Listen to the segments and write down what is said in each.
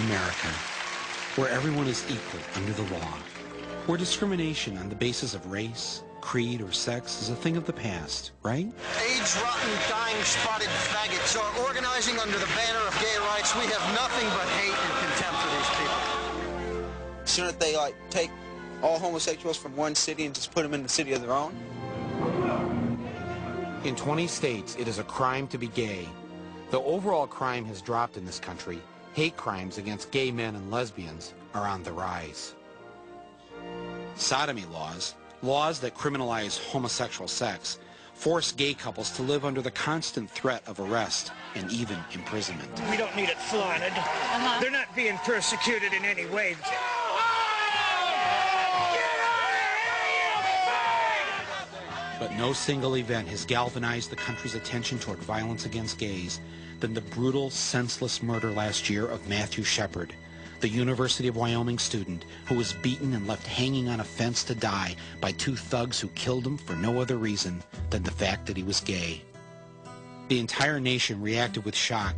America, where everyone is equal under the law, where discrimination on the basis of race, creed, or sex is a thing of the past, right? AIDS-rotten, dying, spotted faggots are organizing under the banner of gay rights. We have nothing but hate and contempt for these people. Shouldn't they, like, take all homosexuals from one city and just put them in the city of their own? In 20 states, it is a crime to be gay. Though overall crime has dropped in this country, hate crimes against gay men and lesbians are on the rise. Sodomy laws, laws that criminalize homosexual sex, force gay couples to live under the constant threat of arrest and even imprisonment. We don't need it flaunted. They're not being persecuted in any way. But no single event has galvanized the country's attention toward violence against gays than the brutal, senseless murder last year of Matthew Shepard, the University of Wyoming student who was beaten and left hanging on a fence to die by two thugs who killed him for no other reason than the fact that he was gay. The entire nation reacted with shock,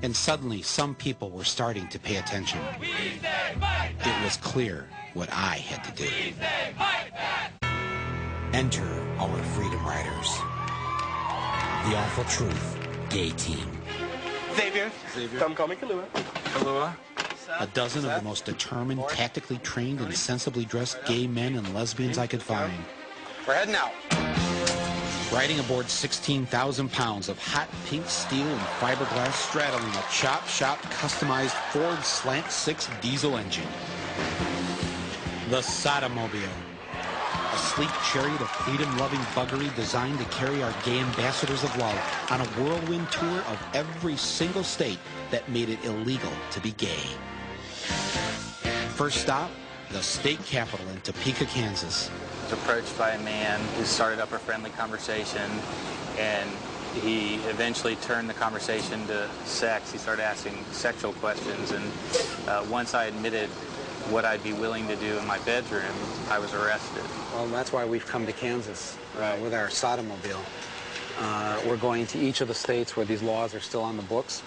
and suddenly some people were starting to pay attention. It was clear what I had to do. Enter our Freedom Riders. The Awful Truth Gay Team. Xavier. Come call me Kalua. Kalua. A dozen of the most determined, tactically trained, and sensibly dressed gay men and lesbians I could find. We're heading out. Riding aboard 16,000 pounds of hot pink steel and fiberglass straddling a chop shop customized Ford Slant 6 diesel engine. The Sodomobile. A sleek chariot of freedom-loving buggery designed to carry our gay ambassadors of love on a whirlwind tour of every single state that made it illegal to be gay. First stop, the state capital in Topeka, Kansas. I was approached by a man who started up a friendly conversation, and he eventually turned the conversation to sex. He started asking sexual questions, and once I admitted what I'd be willing to do in my bedroom, I was arrested. Well, that's why we've come to Kansas with our Sodomobile. We're going to each of the states where these laws are still on the books,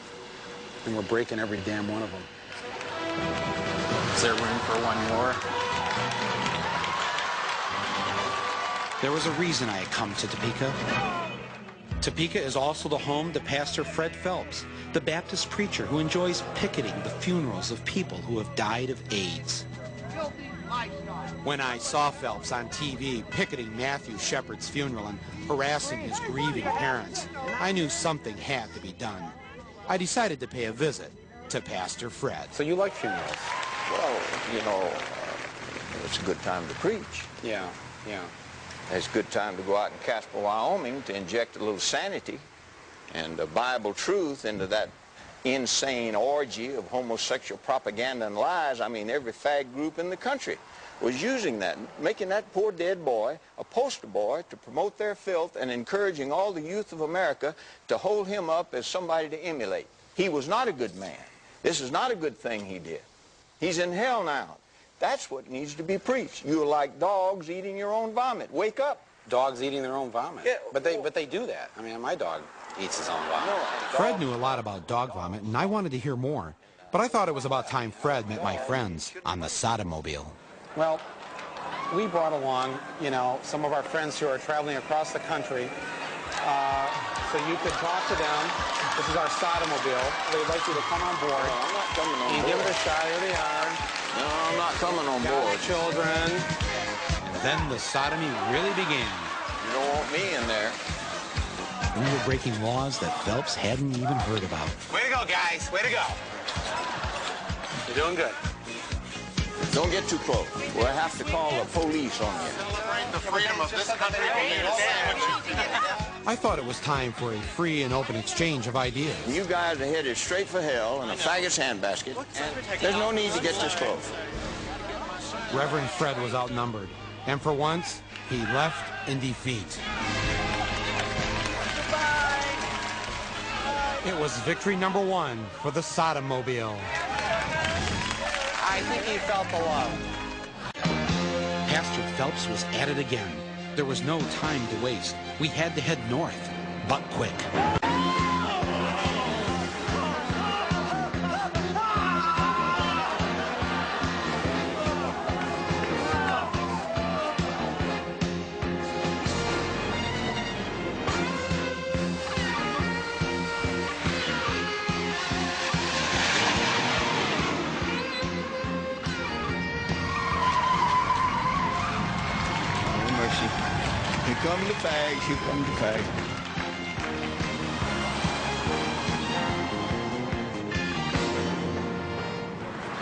and we're breaking every damn one of them. Is there room for one more? There was a reason I had come to Topeka. Topeka is also the home to Pastor Fred Phelps, the Baptist preacher who enjoys picketing the funerals of people who have died of AIDS. When I saw Phelps on TV picketing Matthew Shepard's funeral and harassing his grieving parents, I knew something had to be done. I decided to pay a visit to Pastor Fred. So you like funerals? Well, you know, it's a good time to preach. Yeah. It's a good time to go out in Casper, Wyoming to inject a little sanity and Bible truth into that insane orgy of homosexual propaganda and lies. I mean, every fag group in the country was using that, making that poor dead boy a poster boy to promote their filth and encouraging all the youth of America to hold him up as somebody to emulate. He was not a good man. This is not a good thing he did. He's in hell now. That's what needs to be preached. You're like dogs eating your own vomit. Wake up. Dogs eating their own vomit. Yeah, but they do that. I mean, my dog eats his own vomit. Fred knew a lot about dog vomit, and I wanted to hear more. But I thought it was about time Fred met my friends on the Sodomobile. Well, we brought along, you know, some of our friends who are traveling across the country, so you could talk to them. This is our Sodomobile. They'd like you to come on board. No, I'm not coming on board. Give it a shot. Here they are. No, I'm not coming on board. Children. And then the sodomy really began. You don't want me in there. We were breaking laws that Phelps hadn't even heard about. Way to go, guys. Way to go. You're doing good. Don't get too close. We'll have to call the police on you. Celebrate the freedom of this country. I thought it was time for a free and open exchange of ideas. You guys are headed straight for hell in a faggot's handbasket. There's no need to get this close. Reverend Fred was outnumbered, and for once, he left in defeat. It was victory number 1 for the Sodomobile. I think he felt the love. Pastor Phelps was at it again. There was no time to waste. We had to head north, but quick. come the fags, here come the fags.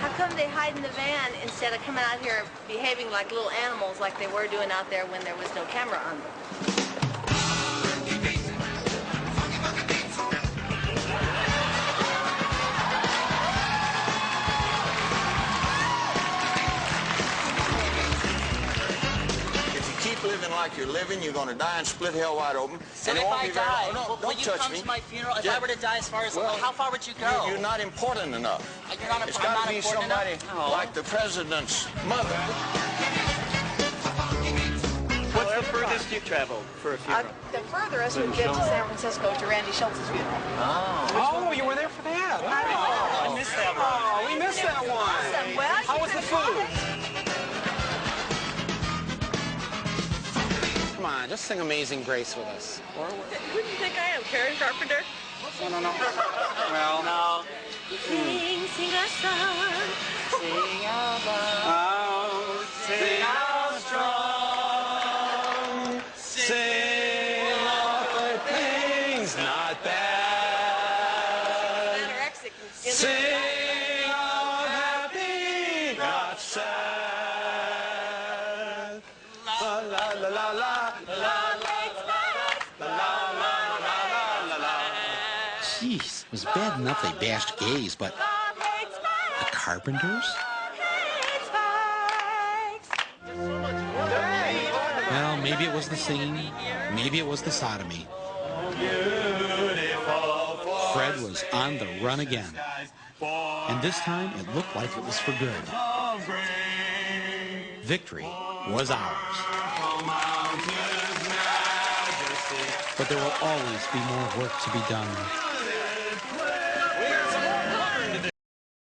How come they hide in the van instead of coming out here behaving like little animals like they were doing out there when there was no camera on them? Living like you're living, you're going to die and split hell wide open. So and if I die, will you touch come me. to my funeral? If Yeah. I were to die, as far as Well, how far would you go? You're not important enough. You're not. It's I'm got not to be important somebody enough? like the president's mother. What's the furthest you've traveled for a funeral? The furthest would get to San Francisco to Randy Schultz's funeral. Oh, you were there for that. I missed that one. Oh, we missed that one. Awesome. Well, How was the food? Come on, just sing Amazing Grace with us. Who do you think I am, Karen Carpenter? No. Well, No. Sing a song. Sing out loud. oh, sing out strong. Sing of the things not bad. Anorexic. Sing of happy, not sad. La la la la la. Jeez, it was bad enough they bashed gays, but the Carpenters? Well, maybe it was the singing, maybe it was the sodomy. Fred was on the run again. And this time, it looked like it was for good. Victory was ours. But there will always be more work to be done.